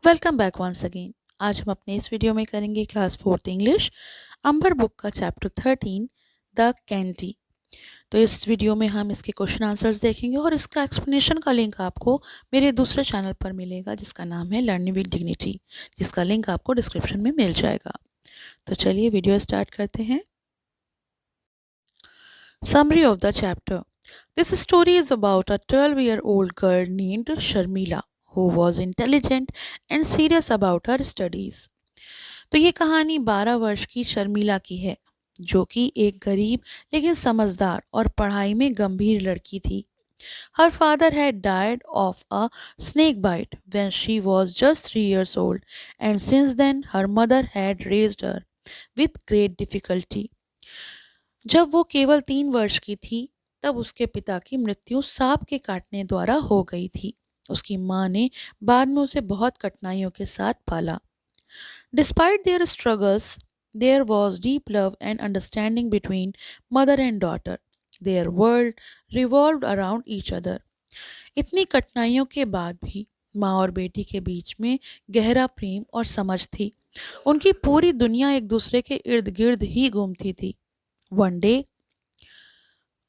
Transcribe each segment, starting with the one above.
Welcome back once again. आज हम अपने इस वीडियो में करेंगे क्लास 4th इंग्लिश अंबर बुक का चैप्टर 13 द कैंडी। तो इस वीडियो में हम इसके क्वेश्चन आंसर्स देखेंगे और इसका एक्सप्लेनेशन का लिंक आपको मेरे दूसरे चैनल पर मिलेगा जिसका नाम है लर्निंग विद डिग्निटी, जिसका लिंक आपको डिस्क्रिप्शन में मिल जाएगा। तो चलिए वीडियो स्टार्ट करते हैं। Summary of the chapter. This story is about a 12-year-old girl named Sharmila who was intelligent and serious about her studies. तो ये कहानी 12 वर्ष की शर्मिला की है, जो कि एक गरीब लेकिन समझदार और पढ़ाई में गंभीर लड़की थी। Her father had died of a snake bite when she was just 3 years old, and since then her mother had raised her with great difficulty. जब वो केवल 3 वर्ष की थी, तब उसके पिता की मृत्यु सांप के काटने द्वारा हो गई थी। उसकी माँ ने बाद में उसे बहुत कठिनाइयों के साथ पाला। Despite their struggles, there was deep love and understanding between mother and daughter. Their world revolved around each other. इतनी कठिनाइयों के बाद भी माँ और बेटी के बीच में गहरा प्रेम और समझ थी। उनकी पूरी दुनिया एक दूसरे के इर्द गिर्द ही घूमती थी। One day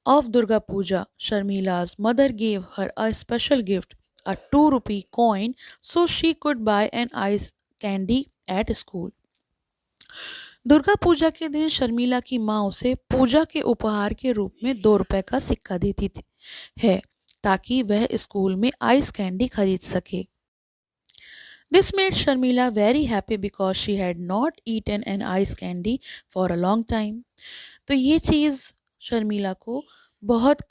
of Durga Puja, Sharmila's mother gave her a special gift, a 2 rupee coin, so she could buy an ice candy at school. Durga Puja के दिन शर्मिला की माँ उसे पूजा के उपहार के रूप में 2 रुपए का सिक्का देती है ताकि वह स्कूल में आइस कैंडी खरीद सके। This made Sharmila very happy because she had not eaten an ice candy for a long time. तो ये चीज़ शर्मिला को बहुत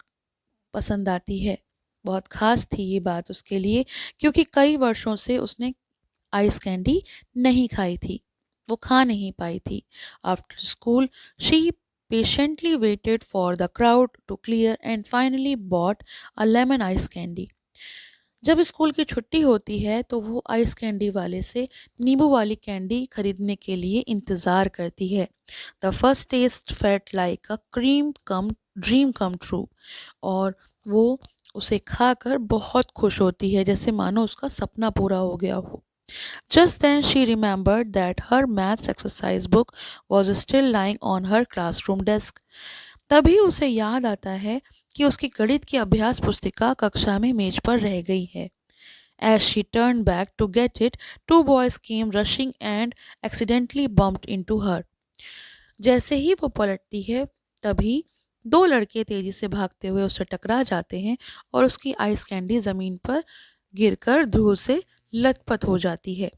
पसंद आती है, बहुत खास थी ये बात उसके लिए, क्योंकि कई वर्षों से उसने आइस कैंडी नहीं खाई थी, वो खा नहीं पाई थी। After school she patiently waited for the crowd to clear and finally bought a lemon ice candy. जब स्कूल की छुट्टी होती है तो वो आइस कैंडी वाले से नींबू वाली कैंडी खरीदने के लिए इंतज़ार करती है। The first test felt like a dream come true, और वो उसे खाकर बहुत खुश होती है, जैसे मानो उसका सपना पूरा हो गया हो। Just then she remembered that her maths exercise book was still lying on her classroom desk. तभी उसे याद आता है कि उसकी गणित की अभ्यास पुस्तिका कक्षा में मेज पर रह गई है। As she turned back to get it, 2 boys came rushing and accidentally bumped into her. जैसे ही वो पलटती है, तभी 2 लड़के तेजी से भागते हुए उससे टकरा जाते हैं और उसकी आइस कैंडी जमीन पर गिरकर धूल से लथपथ हो जाती है।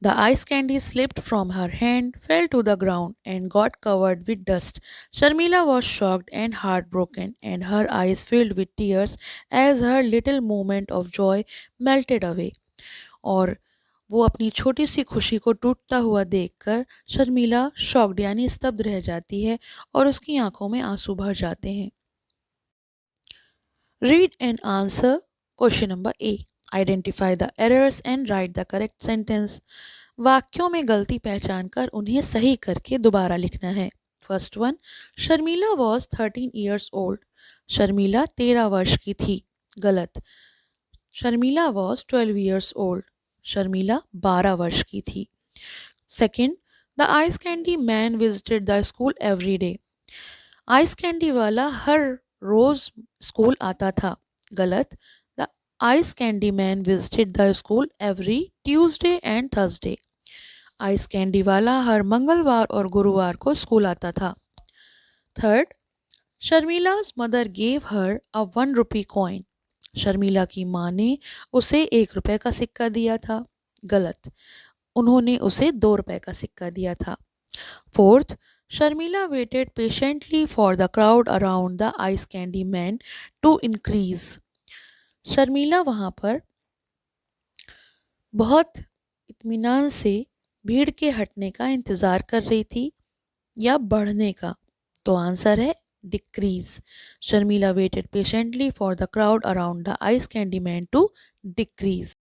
The ice candy slipped from her hand, fell to the ground, and got covered with dust. Sharmila was shocked and heartbroken, and her eyes filled with tears as her little moment of joy melted away. और वो अपनी छोटी सी खुशी को टूटता हुआ देखकर Sharmila shocked यानी स्तब्ध रह जाती है और उसकी आंखों में आंसू भर जाते हैं। Read and answer question number A. Identify the errors and right the correct sentence. वाक्यों में गलती पहचान कर उन्हें सही करके दोबारा लिखना है। First one, Sharmila was 13 years old. Sharmila 13 वर्ष की थी। गलत। Sharmila was 12 years old. Sharmila 12 वर्ष की थी। Second, the ice candy man visited the school every day. Ice candy वाला हर रोज स्कूल आता था। गलत। The ice candy man visited the school every Tuesday and Thursday. Ice candy वाला हर मंगलवार और गुरुवार को स्कूल आता था। थर्ड, शर्मिला's मदर गेव हर अ 1 rupee कॉइन। शर्मिला की माँ ने उसे 1 रुपए का सिक्का दिया था। गलत। उन्होंने उसे 2 रुपए का सिक्का दिया था। Fourth, Sharmila waited patiently for the crowd around the ice candy man to increase. Sharmila वहाँ पर बहुत इत्मीनान से भीड़ के हटने का इंतज़ार कर रही थी या बढ़ने का। तो आंसर है decrease. Sharmila waited patiently for the crowd around the ice candy man to decrease.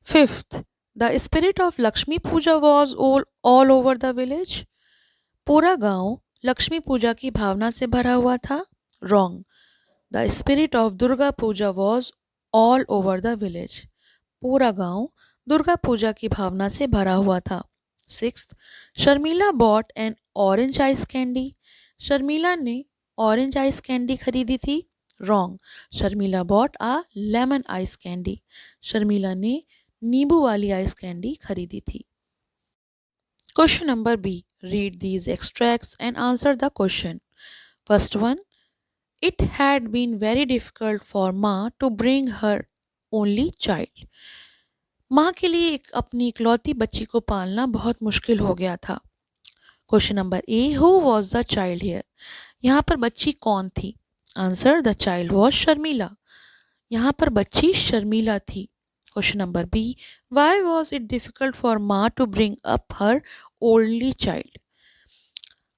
Fifth, the spirit of Lakshmi Puja was all over the village. पूरा गांव लक्ष्मी पूजा की भावना से भरा हुआ था। Wrong. The spirit of Durga Puja was all over the village. पूरा गांव दुर्गा पूजा की भावना से भरा हुआ था। Sixth, Sharmila bought an orange ice candy. Sharmila ने ऑरेंज आइस कैंडी खरीदी थी। Wrong, Sharmila bought a lemon ice candy. Sharmila ने नींबू वाली आइस कैंडी खरीदी थी। Question number B, read these extracts and answer the question. First one, it had been very difficult for माँ to bring her only child. माँ के लिए अपनी इकलौती बच्ची को पालना बहुत मुश्किल हो गया था। Question number A, who was the child here. यहाँ पर बच्ची कौन थी? Answer, the child was Sharmila. यहाँ पर बच्ची शर्मिला थी। Question number B, why was it difficult for माँ to bring up her only child.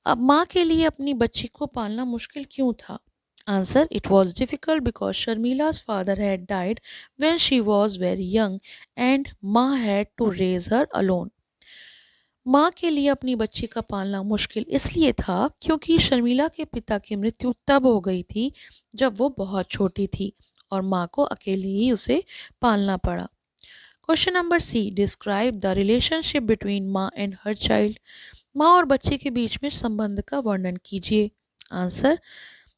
अब माँ के लिए अपनी बच्ची को पालना मुश्किल क्यों था? Answer, it was difficult because Sharmila's father had died when she was very young and माँ had to raise her alone. माँ के लिए अपनी बच्ची का पालना मुश्किल इसलिए था क्योंकि शर्मिला के पिता की मृत्यु तब हो गई थी जब वो बहुत छोटी थी और माँ को अकेले ही उसे पालना पड़ा। Question number C, describe the relationship between maa and her child. माँ और बच्चे के बीच में संबंध का वर्णन कीजिए। Answer,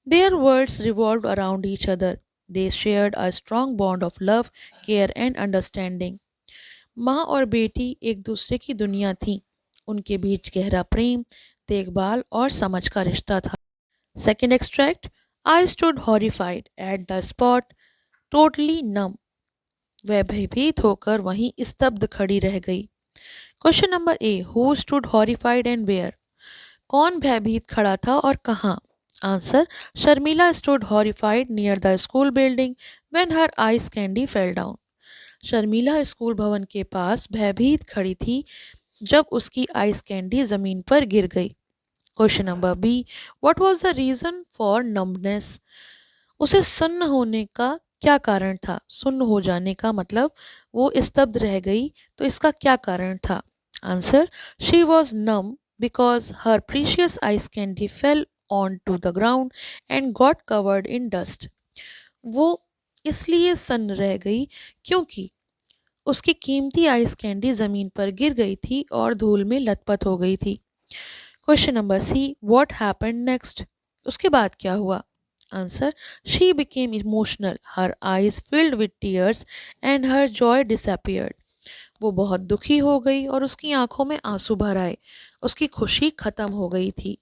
their worlds revolved around each other. They shared a strong bond of love, care and understanding. माँ और बेटी एक दूसरे की दुनिया थी। उनके बीच गहरा प्रेम, देखभाल और समझ का रिश्ता था। Second extract, I stood horrified at the spot, totally numb. वह भयभीत होकर वहीं स्तब्ध खड़ी रह गई। Question number A, who stood horrified and where. कौन भयभीत खड़ा था और कहाँ? Answer, Sharmila stood horrified near the school building when her ice candy fell down. Sharmila school भवन के पास भयभीत खड़ी थी जब उसकी आइस कैंडी जमीन पर गिर गई। Question number B, what was the reason for numbness. उसे सुन्न होने का क्या कारण था? सुन्न हो जाने का मतलब वो स्तब्ध रह गई, तो इसका क्या कारण था? Answer, she was numb because her precious ice candy fell onto the ground and got covered in dust. वो इसलिए सन्न रह गई क्योंकि उसकी कीमती आइस कैंडी जमीन पर गिर गई थी और धूल में लथपथ हो गई थी। Question number C, what happened next. उसके बाद क्या हुआ? Answer, she became emotional, her eyes filled with tears and her joy disappeared. वो बहुत दुखी हो गई और उसकी आंखों में आंसू भर आए। उसकी खुशी खत्म हो गई थी।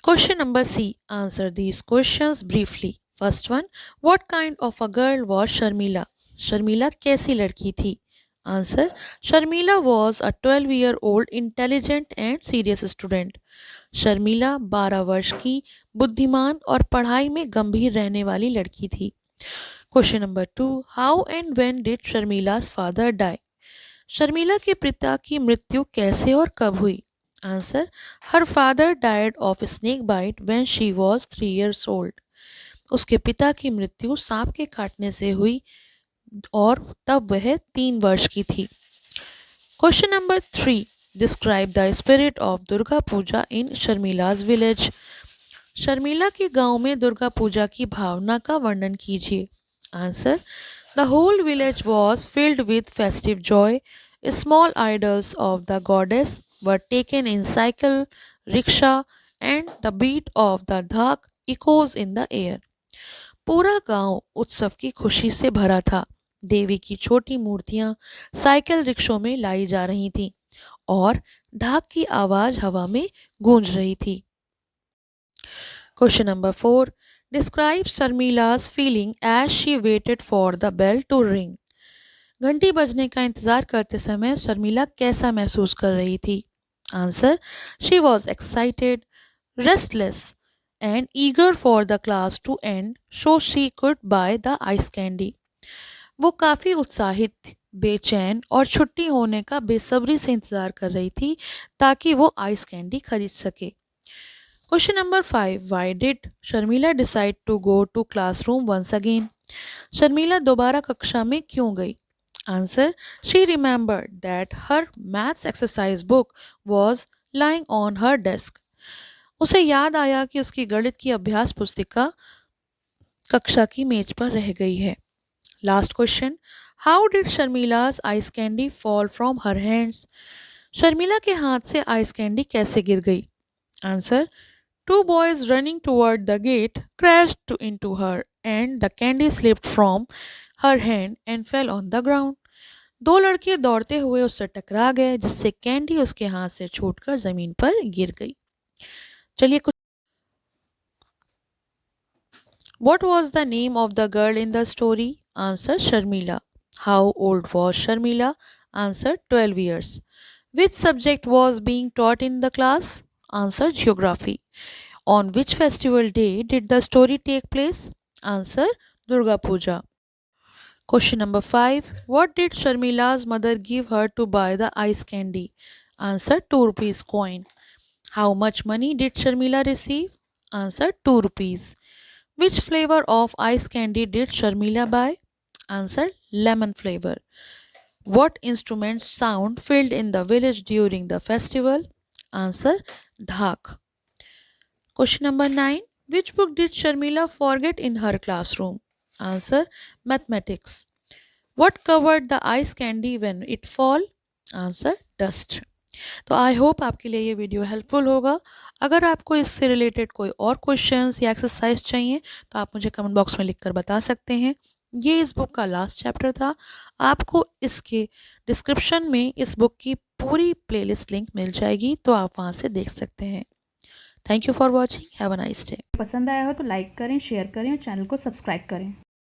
Question number C, answer these questions briefly. First one, what kind of a girl was Sharmila. Sharmila कैसी लड़की थी? Answer, Sharmila was a 12-year old intelligent and serious student. Sharmila 12 वर्ष की बुद्धिमान और पढ़ाई में गंभीर रहने वाली लड़की थी। Question number two, how and when did Sharmila's father die। Sharmila के पिता की मृत्यु कैसे और कब हुई? Answer, her father died of snake bite when she was 3 years old। उसके पिता की मृत्यु सांप के काटने से हुई और तब वह 3 वर्ष की थी। Question number 3, describe the spirit of Durga Puja in Sharmila's village. Sharmila के गांव में दुर्गा पूजा की भावना का वर्णन कीजिए। Answer, the whole village was filled with festive joy. Small idols of the goddess were taken in cycle, rickshaw, and the beat of the dhak echoes in the air. पूरा गांव उत्सव की खुशी से भरा था। देवी की छोटी मूर्तियां साइकिल रिक्शों में लाई जा रही थीं और ढाक की आवाज हवा में गूंज रही थी। Question number 4, describe Sharmila's feeling as she waited for the bell to ring। घंटी बजने का इंतजार करते समय शर्मिला कैसा महसूस कर रही थी? Answer, she was excited, restless and eager for the class to end so she could buy the ice candy. वो काफ़ी उत्साहित, बेचैन और छुट्टी होने का बेसब्री से इंतजार कर रही थी ताकि वो आइस कैंडी खरीद सके। Question number 5, why did Sharmila decide to go to classroom once again. Sharmila दोबारा कक्षा में क्यों गई? Answer, she remembered that her maths exercise book was lying on her desk. उसे याद आया कि उसकी गणित की अभ्यास पुस्तिका कक्षा की मेज पर रह गई है। Last question. How did Sharmila's ice candy fall from her hands? Sharmila के हाथ से आइस कैंडी कैसे गिर गई? Answer. Two boys running toward the gate crashed into her and the candy slipped from her hand and fell on the ground. दो लड़के दौड़ते हुए उससे टकरा गए जिससे कैंडी उसके हाथ से छूटकर जमीन पर गिर गई. चलिए कुछ. What was the name of the girl in the story? Answer. Sharmila. How old was Sharmila? Answer. 12 years. Which subject was being taught in the class? Answer. Geography. On which festival day did the story take place? Answer. Durga Puja. Question number 5. What did Sharmila's mother give her to buy the ice candy? Answer. 2 rupees coin. How much money did Sharmila receive? Answer. 2 rupees. Which flavor of ice candy did Sharmila buy? Answer. Lemon flavor. What instrument sound filled in the village during the festival? Answer. Dhak. Question number 9. Which book did Sharmila forget in her classroom? Answer. Mathematics. What covered the ice candy when it fall? Answer. Dust. तो I hope आपके लिए ये video helpful होगा. अगर आपको इससे related कोई और क्वेश्चंस या एक्सरसाइज चाहिए तो आप मुझे कमेंट बॉक्स में लिखकर बता सकते हैं. ये इस बुक का लास्ट चैप्टर था. आपको इसके डिस्क्रिप्शन में इस बुक की पूरी प्लेलिस्ट लिंक मिल जाएगी तो आप वहाँ से देख सकते हैं. Thank you for watching. Have a nice day. पसंद आया हो तो लाइक करें, शेयर करें और चैनल को सब्सक्राइब करें.